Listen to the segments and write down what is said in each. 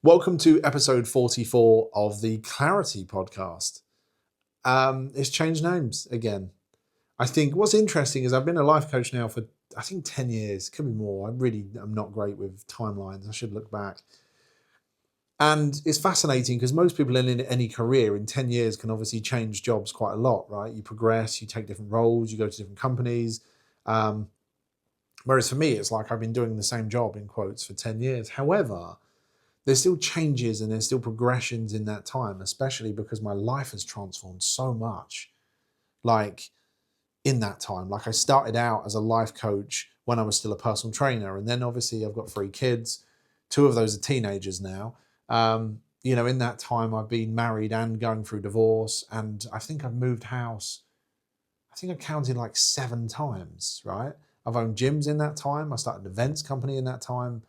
Welcome to episode 44 of the Clarity podcast. It's changed names again. I think what's interesting is I've been a life coach now for, I think, 10 years, could be more. I'm not great with timelines. I should look back. And it's fascinating because most people in any career in 10 years can obviously change jobs quite a lot, right? You progress, you take different roles, you go to different companies. Whereas for me, it's like I've been doing the same job in quotes for 10 years. However, there's still changes and there's still progressions in that time, especially because my life has transformed so much. Like in that time, like I started out as a life coach when I was still a personal trainer. And then obviously I've got 3 kids. 2 of those are teenagers now. In that time I've been married and going through divorce. And I think I've moved house. I think I counted like 7 times, right? I've owned gyms in that time. I started an events company in that time.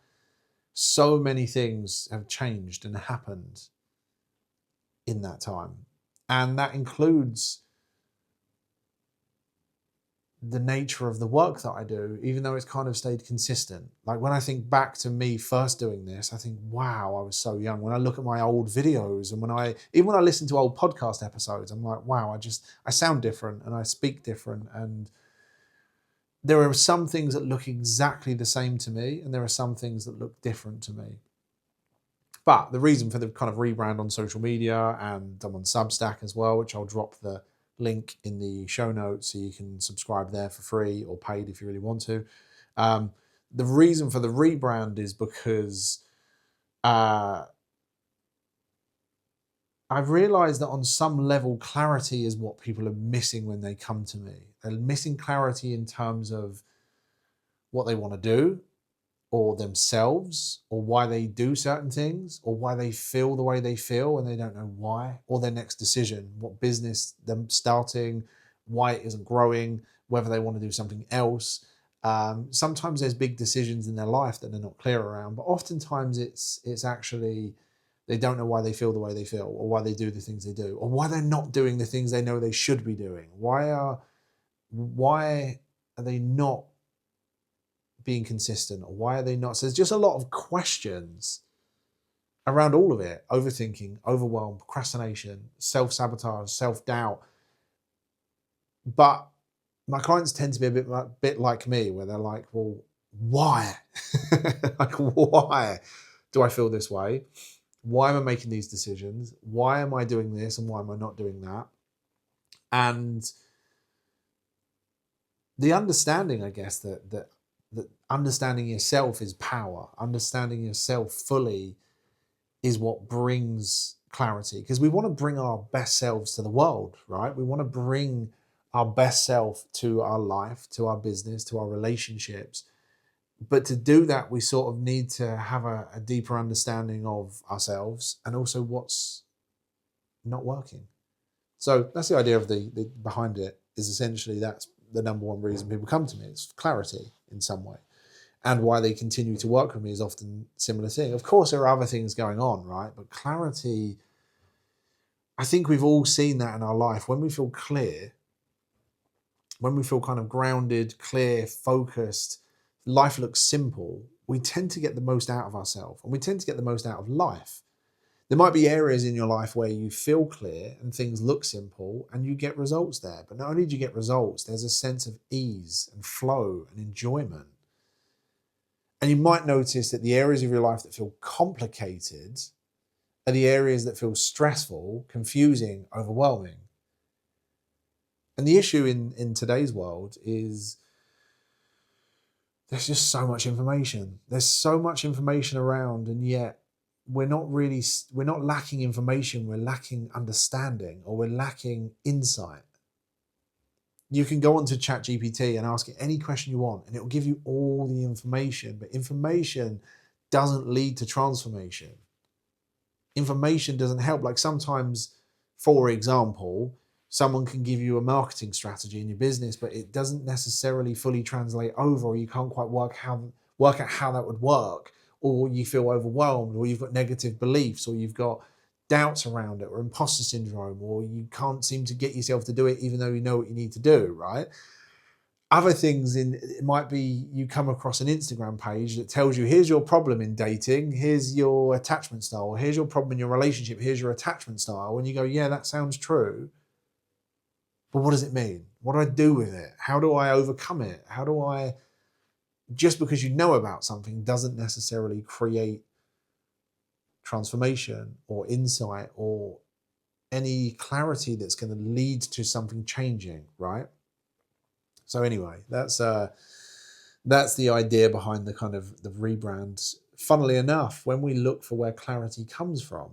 So many things have changed and happened in that time. And that includes the nature of the work that I do, even though it's kind of stayed consistent. Like when I think back to me first doing this, I think, wow, I was so young. When I look at my old videos and when I listen to old podcast episodes, I'm like, wow, I sound different and I speak different. And there are some things that look exactly the same to me, and there are some things that look different to me. But the reason for the kind of rebrand on social media, and I'm on Substack as well, which I'll drop the link in the show notes so you can subscribe there for free or paid if you really want to. The reason for the rebrand is because I've realized that on some level, clarity is what people are missing when they come to me. They're missing clarity in terms of what they want to do, or themselves, or why they do certain things, or why they feel the way they feel and they don't know why, or their next decision, what business they're starting, why it isn't growing, whether they want to do something else. Sometimes there's big decisions in their life that they're not clear around, but oftentimes it's actually they don't know why they feel the way they feel, or why they do the things they do, or why they're not doing the things they know they should be doing. Why are they not being consistent, or why are they not? So there's just a lot of questions around all of it: overthinking, overwhelm, procrastination, self-sabotage, self-doubt. But my clients tend to be a bit like me, where they're like, well, why? Like, why do I feel this way? Why am I making these decisions? Why am I doing this and why am I not doing that? And the understanding, I guess, that understanding yourself is power. Understanding yourself fully is what brings clarity, because we want to bring our best selves to the world, right? We want to bring our best self to our life, to our business, to our relationships. But to do that, we sort of need to have a deeper understanding of ourselves and also what's not working. So that's the idea of the behind it, is essentially that's the number one reason people come to me. It's clarity in some way. And why they continue to work with me is often a similar thing. Of course, there are other things going on, right? But clarity, I think we've all seen that in our life. When we feel clear, when we feel kind of grounded, clear, focused, life looks simple, we tend to get the most out of ourselves, and we tend to get the most out of life. There might be areas in your life where you feel clear and things look simple and you get results there. But not only do you get results, there's a sense of ease and flow and enjoyment. And you might notice that the areas of your life that feel complicated are the areas that feel stressful, confusing, overwhelming. And the issue in today's world is there's just so much information. There's so much information around, and yet we're not lacking information, we're lacking understanding, or we're lacking insight. You can go onto ChatGPT and ask it any question you want, and it will give you all the information, but information doesn't lead to transformation. Information doesn't help. Like sometimes, for example, someone can give you a marketing strategy in your business, but it doesn't necessarily fully translate over, or you can't quite work out how that would work, or you feel overwhelmed, or you've got negative beliefs, or you've got doubts around it, or imposter syndrome, or you can't seem to get yourself to do it even though you know what you need to do, right? Other things it might be you come across an Instagram page that tells you, here's your problem in dating, here's your attachment style, here's your problem in your relationship, here's your attachment style. And you go, yeah, that sounds true. But what does it mean? What do I do with it? How do I overcome it? How do I, just because you know about something doesn't necessarily create transformation or insight or any clarity that's going to lead to something changing, right? So anyway, that's the idea behind the kind of the rebrand. Funnily enough, when we look for where clarity comes from,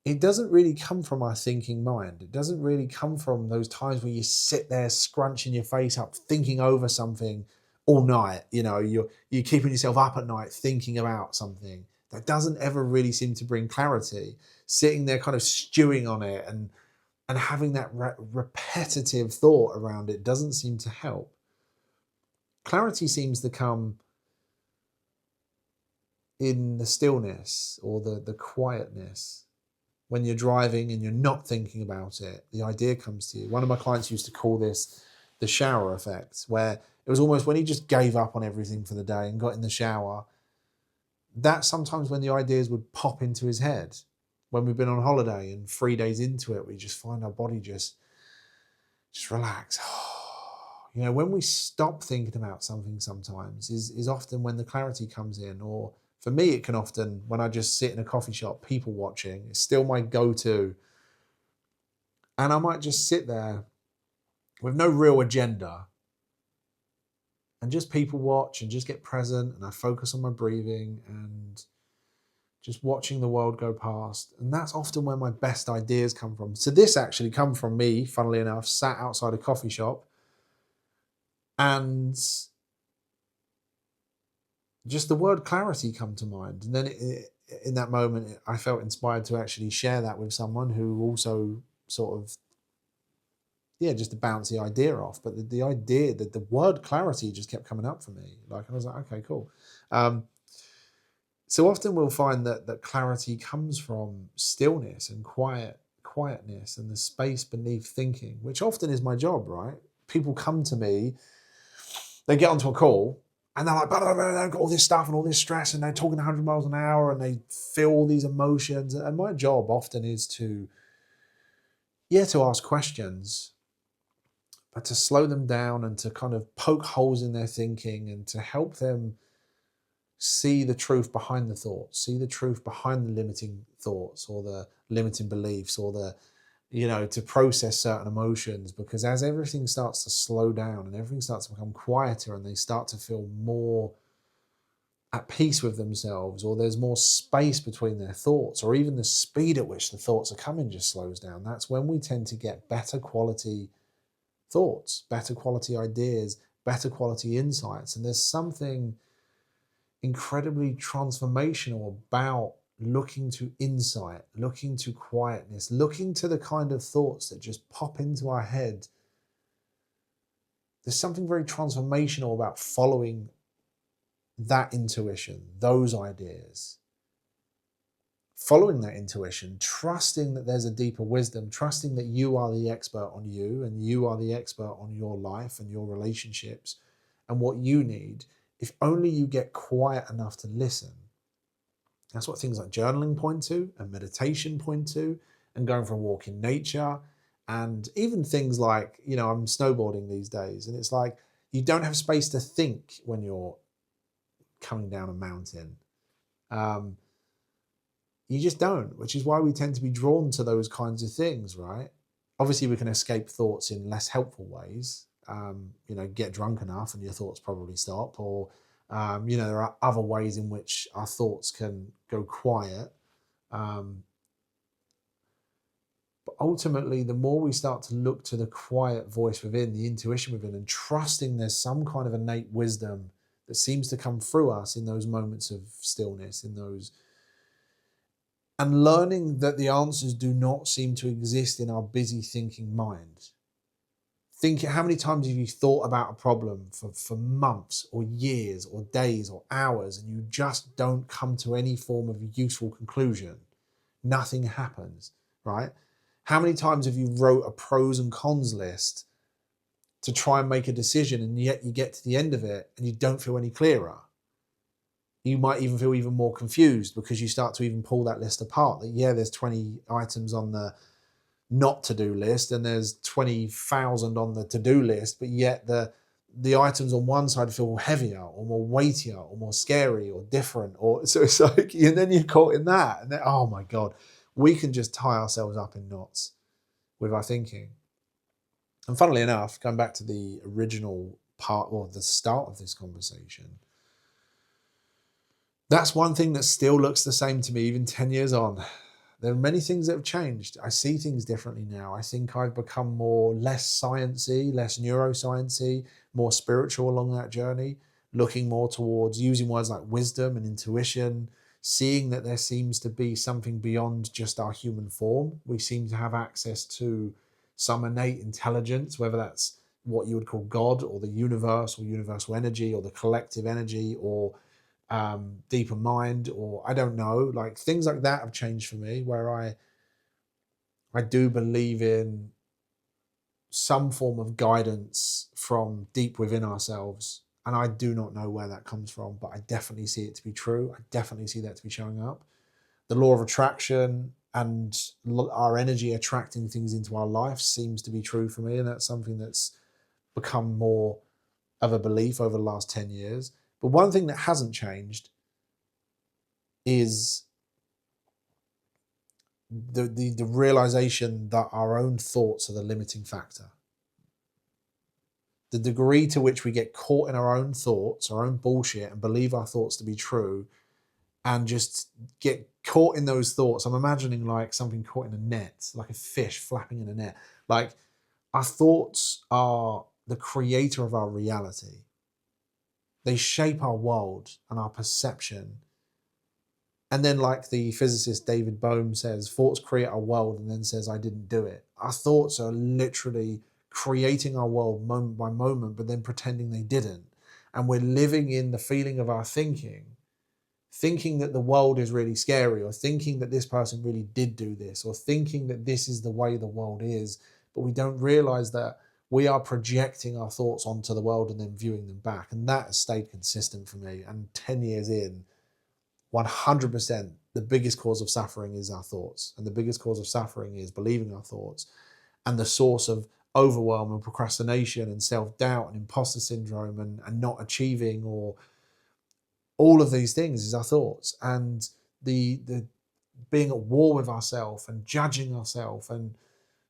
it doesn't really come from our thinking mind. It doesn't really come from those times where you sit there scrunching your face up, thinking over something all night. You know, you're keeping yourself up at night thinking about something. That doesn't ever really seem to bring clarity. Sitting there kind of stewing on it and having that repetitive thought around it doesn't seem to help. Clarity seems to come in the stillness or the quietness. When you're driving and you're not thinking about it, the idea comes to you. One of my clients used to call this the shower effect, where it was almost when he just gave up on everything for the day and got in the shower, that's sometimes when the ideas would pop into his head. When we've been on holiday and 3 days into it, we just find our body just relax. You know, when we stop thinking about something sometimes is often when the clarity comes in. Or for me, it can often, when I just sit in a coffee shop, people watching, it's still my go-to. And I might just sit there with no real agenda and just people watch and just get present, and I focus on my breathing and just watching the world go past. And that's often where my best ideas come from. So this actually come from me, funnily enough, sat outside a coffee shop, and just the word clarity come to mind. And then in that moment, I felt inspired to actually share that with someone who also sort of, just to bounce the idea off. But the idea that the word clarity just kept coming up for me. Like, I was like, okay, cool. So often we'll find that clarity comes from stillness and quietness and the space beneath thinking, which often is my job, right? People come to me, they get onto a call and they're like, blah, blah, blah, they've got all this stuff and all this stress and they're talking 100 miles an hour and they feel all these emotions. And my job often is to ask questions, but to slow them down and to kind of poke holes in their thinking and to help them see the truth behind the thoughts, see the truth behind the limiting thoughts or the limiting beliefs or to process certain emotions. Because as everything starts to slow down and everything starts to become quieter and they start to feel more at peace with themselves, or there's more space between their thoughts, or even the speed at which the thoughts are coming just slows down, that's when we tend to get better quality thoughts, better quality ideas, better quality insights. And there's something incredibly transformational about looking to insight, looking to quietness, looking to the kind of thoughts that just pop into our head. There's something very transformational about following that intuition, those ideas. Following that intuition, trusting that there's a deeper wisdom, trusting that you are the expert on you and you are the expert on your life and your relationships and what you need. If only you get quiet enough to listen. That's what things like journaling point to, and meditation point to, and going for a walk in nature, and even things like, I'm snowboarding these days, and it's like you don't have space to think when you're coming down a mountain. You just don't, which is why we tend to be drawn to those kinds of things, right? Obviously, we can escape thoughts in less helpful ways. Get drunk enough and your thoughts probably stop, or there are other ways in which our thoughts can go quiet. But ultimately, the more we start to look to the quiet voice within, the intuition within, and trusting there's some kind of innate wisdom that seems to come through us in those moments of stillness, and learning that the answers do not seem to exist in our busy thinking mind. Think, how many times have you thought about a problem for months or years or days or hours, and you just don't come to any form of useful conclusion? Nothing happens, right? How many times have you wrote a pros and cons list to try and make a decision, and yet you get to the end of it and you don't feel any clearer. You might even feel even more confused because you start to even pull that list apart. That, yeah, there's 20 items on the not to-do list and there's 20,000 on the to-do list, but yet the items on one side feel heavier or more weightier or more scary or different. Or so it's like, and then you're caught in that. And then, oh my God, we can just tie ourselves up in knots with our thinking. And funnily enough, going back to the original part or the start of this conversation, that's one thing that still looks the same to me even 10 years on. There are many things that have changed. I see things differently now. I think I've become less sciencey, less neurosciencey, more spiritual along that journey, looking more towards using words like wisdom and intuition, seeing that there seems to be something beyond just our human form. We seem to have access to some innate intelligence, whether that's what you would call God or the universe or universal energy or the collective energy or deeper mind, or I don't know, like things like that have changed for me, where I do believe in some form of guidance from deep within ourselves. And I do not know where that comes from, but I definitely see it to be true. I definitely see that to be showing up. The law of attraction and our energy attracting things into our life seems to be true for me. And that's something that's become more of a belief over the last 10 years. But one thing that hasn't changed is the realization that our own thoughts are the limiting factor. The degree to which we get caught in our own thoughts, our own bullshit, and believe our thoughts to be true, and just get caught in those thoughts. I'm imagining like something caught in a net, like a fish flapping in a net. Like, our thoughts are the creator of our reality. They shape our world and our perception. And then, like the physicist David Bohm says, thoughts create our world, and then says, I didn't do it. Our thoughts are literally creating our world moment by moment, but then pretending they didn't. And we're living in the feeling of our thinking that the world is really scary, or thinking that this person really did do this, or thinking that this is the way the world is. But we don't realize that we are projecting our thoughts onto the world and then viewing them back. And that has stayed consistent for me. And 10 years in, 100%, the biggest cause of suffering is our thoughts. And the biggest cause of suffering is believing our thoughts. And the source of overwhelm and procrastination and self-doubt and imposter syndrome and not achieving, or all of these things, is our thoughts. And the being at war with ourselves and judging ourselves and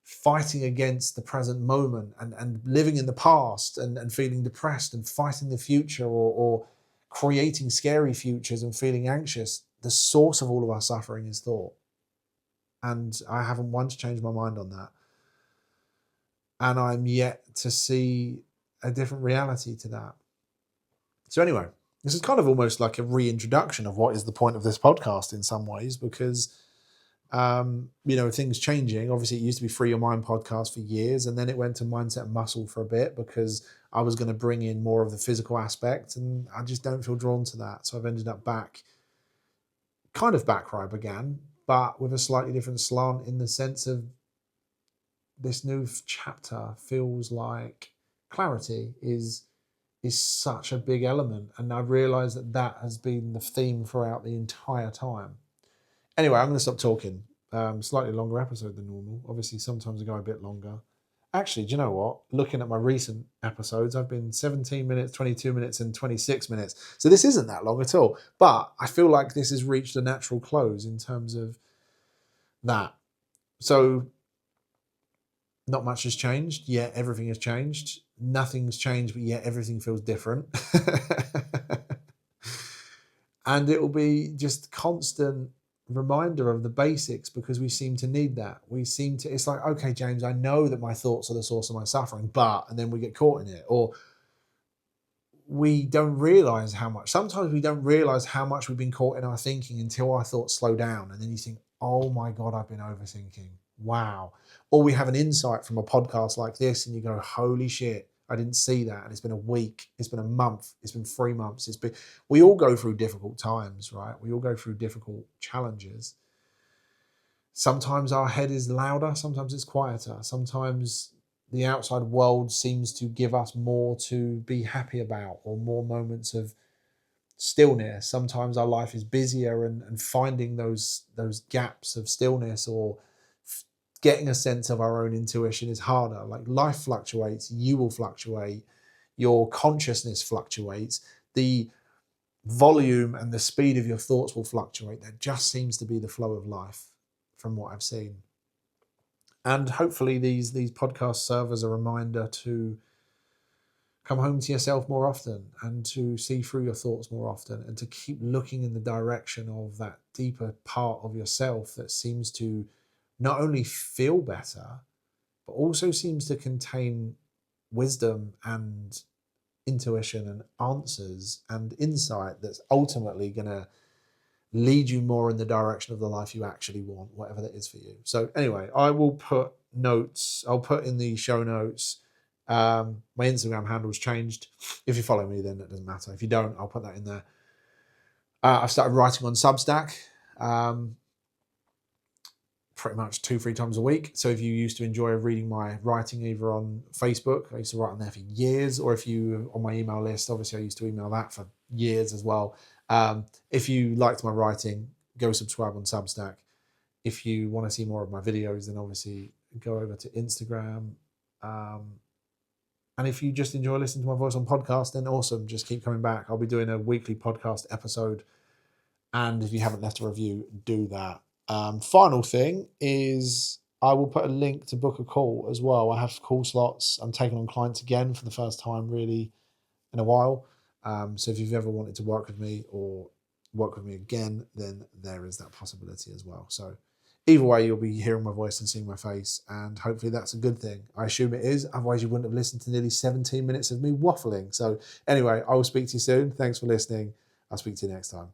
fighting against the present moment and living in the past and feeling depressed and fighting the future, or creating scary futures and feeling anxious. The source of all of our suffering is thought. And I haven't once changed my mind on that. And I'm yet to see a different reality to that. So anyway, this is kind of almost like a reintroduction of what is the point of this podcast in some ways, because things changing. Obviously, it used to be Free Your Mind podcast for years, and then it went to Mindset and Muscle for a bit because I was going to bring in more of the physical aspect, and I just don't feel drawn to that. So I've ended up back where I began, but with a slightly different slant, in the sense of this new chapter feels like clarity is such a big element. And I realized that has been the theme throughout the entire time. Anyway, I'm going to stop talking. Slightly longer episode than normal. Obviously, sometimes I go a bit longer. Actually, do you know what? Looking at my recent episodes, I've been 17 minutes, 22 minutes, and 26 minutes. So this isn't that long at all. But I feel like this has reached a natural close in terms of that. So not much has changed, yet everything has changed. Nothing's changed, but yet everything feels different. And it will be just constant reminder of the basics, because we seem to need that. It's like, okay, James, I know that my thoughts are the source of my suffering, and then we get caught in it. Or we don't realize sometimes we don't realize how much we've been caught in our thinking until our thoughts slow down. And then you think, oh my God, I've been overthinking. Wow. Or we have an insight from a podcast like this and you go, holy shit, I didn't see that. And it's been a week, it's been a month, it's been 3 months. We all go through difficult times, right? We all go through difficult challenges. Sometimes our head is louder, sometimes it's quieter. Sometimes the outside world seems to give us more to be happy about, or more moments of stillness. Sometimes our life is busier, and finding those gaps of stillness, or getting a sense of our own intuition, is harder. Like, life fluctuates, you will fluctuate, your consciousness fluctuates, the volume and the speed of your thoughts will fluctuate. That just seems to be the flow of life from what I've seen. And hopefully these podcasts serve as a reminder to come home to yourself more often, and to see through your thoughts more often, and to keep looking in the direction of that deeper part of yourself that seems to not only feel better, but also seems to contain wisdom and intuition and answers and insight that's ultimately going to lead you more in the direction of the life you actually want, whatever that is for you. So anyway, I will put notes, I'll put in the show notes. My Instagram handle's changed. If you follow me, then it doesn't matter. If you don't, I'll put that in there. I've started writing on Substack pretty much 2-3 times a week. So if you used to enjoy reading my writing either on Facebook, I used to write on there for years, or if you on my email list, obviously I used to email that for years as well. If you liked my writing, go subscribe on Substack. If you want to see more of my videos, then obviously go over to Instagram. And if you just enjoy listening to my voice on podcast, then awesome. Just keep coming back. I'll be doing a weekly podcast episode. And if you haven't left a review, do that. Final thing is, I will put a link to book a call as well. I have call slots. I'm taking on clients again for the first time really in a while. So if you've ever wanted to work with me or work with me again, then there is that possibility as well. So either way, you'll be hearing my voice and seeing my face, and hopefully that's a good thing. I assume it is. Otherwise, you wouldn't have listened to nearly 17 minutes of me waffling. So anyway, I will speak to you soon. Thanks for listening. I'll speak to you next time.